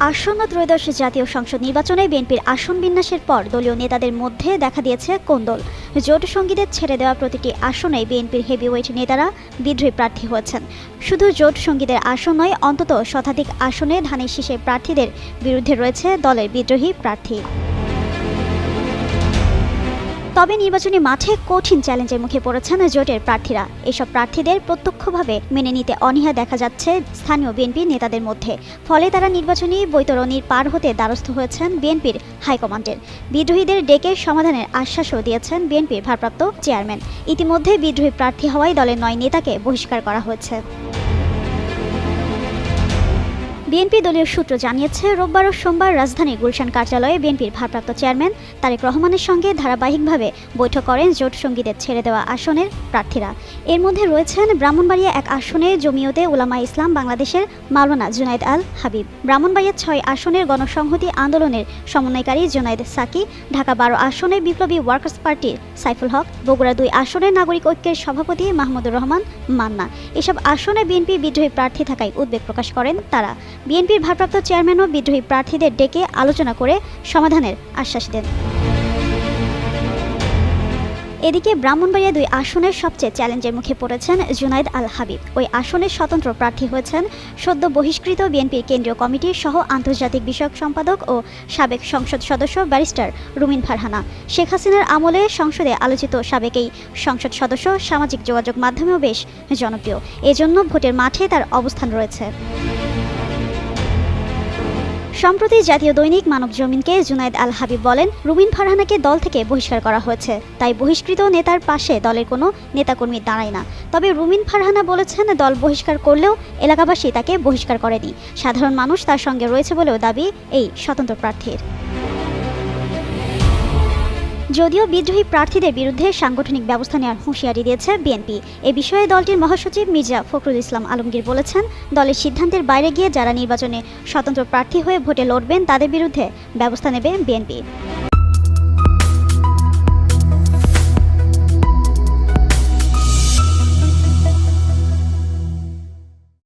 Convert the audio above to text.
আসন্ন ত্রয়োদশ জাতীয় সংসদ নির্বাচনে বিএনপির আসন বিন্যাসের পর দলীয় নেতাদের মধ্যে দেখা দিয়েছে কোন্দল। জোট সঙ্গীদের ছেড়ে দেওয়া প্রতিটি আসনেই বিএনপির হেভিওয়েট নেতারা বিদ্রোহী প্রার্থী হয়েছেন। শুধু জোট সঙ্গীদের আসন নয়, অন্তত শতাধিক আসনে ধানের শীষের প্রার্থীদের বিরুদ্ধে রয়েছে দলের বিদ্রোহী প্রার্থী। তবে নির্বাচনী মাঠে কঠিন চ্যালেঞ্জের মুখে পড়েছেন জোটের প্রার্থীরা। এসব প্রার্থীদের প্রত্যক্ষভাবে মেনে নিতে অনীহা দেখা যাচ্ছে স্থানীয় বিএনপি নেতাদের মধ্যে। ফলে তারা নির্বাচনী বৈতরণীর পার হতে দ্বারস্থ হয়েছেন বিএনপির হাইকমান্ডের। বিদ্রোহীদের ডেকে সমাধানের আশ্বাসও দিয়েছেন বিএনপির ভারপ্রাপ্ত চেয়ারম্যান। ইতিমধ্যে বিদ্রোহী প্রার্থী হওয়ায় দলের 9 নেতাকে বহিষ্কার করা হয়েছে। বিএনপি দলীয় সূত্র জানিয়েছে, রোববার ও সোমবার রাজধানীর গুলশান কার্যালয়ে বিএনপির ভারপ্রাপ্ত চেয়ারম্যান তারেক রহমানের সঙ্গে ধারাবাহিকভাবে বৈঠক করেন জোট সঙ্গীদের ছেড়ে দেওয়া আসনের প্রার্থীরা। এর মধ্যে রয়েছেন ব্রাহ্মণবাড়িয়া 1 আসনে জমিয়তে উলামা ইসলাম বাংলাদেশের মাওলানা জুনায়েদ আল হাবিব, ব্রাহ্মণবাড়িয়া 6 আসনের গণসংহতি আন্দোলনের সমন্বয়কারী জুনায়েদ সাকি, ঢাকা 12 আসনে বিপ্লবী ওয়ার্কার্স পার্টির সাইফুল হক, বগুড়া 2 আসনের নাগরিক ঐক্যের সভাপতি মাহমুদুর রহমান মান্না। এসব আসনে বিএনপি বিদ্রোহী প্রার্থী থাকায় উদ্বেগ প্রকাশ করেন তারা। বিএনপির ভারপ্রাপ্ত চেয়ারম্যানও বিদ্রোহী প্রার্থীদের ডেকে আলোচনা করে সমাধানের আশ্বাস দেন। এদিকে ব্রাহ্মণবাড়িয়া 2 আসনের সবচেয়ে চ্যালেঞ্জের মুখে পড়েছেন জুনায়েদ আল হাবিব। ওই আসনের স্বতন্ত্র প্রার্থী হয়েছেন সদ্য বহিষ্কৃত বিএনপির কেন্দ্রীয় কমিটির সহ আন্তর্জাতিক বিষয়ক সম্পাদক ও সাবেক সংসদ সদস্য ব্যারিস্টার রুমিন ফারহানা। শেখ হাসিনার আমলে সংসদে আলোচিত সাবেক এই সংসদ সদস্য সামাজিক যোগাযোগ মাধ্যমেও বেশ জনপ্রিয়। এজন্য ভোটের মাঠে তার অবস্থান রয়েছে। সম্প্রতি জাতীয় দৈনিক মানবজমিনকে জুনায়েদ আল হাবিব বলেন, রুমিন ফারহানাকে দল থেকে বহিষ্কার করা হয়েছে, তাই বহিষ্কৃত নেতার পাশে দলের কোনো নেতাকর্মী দাঁড়ায় না। তবে রুমিন ফারহানা বলেছেন, দল বহিষ্কার করলেও এলাকাবাসী তাকে বহিষ্কার করেনি। সাধারণ মানুষ তার সঙ্গে রয়েছে বলেও দাবি এই স্বতন্ত্র প্রার্থীর। যদিও বিদ্রোহী প্রার্থীদের বিরুদ্ধে সাংগঠনিক ব্যবস্থা নেওয়ার হুঁশিয়ারি দিয়েছে বিএনপি। এ বিষয়ে দলটির মহাসচিব মির্জা ফখরুল ইসলাম আলমগীর বলেছেন, দলের সিদ্ধান্তের বাইরে গিয়ে যারা নির্বাচনে স্বতন্ত্র প্রার্থী হয়ে ভোটে লড়বেন তাদের বিরুদ্ধে ব্যবস্থা নেবে বিএনপি।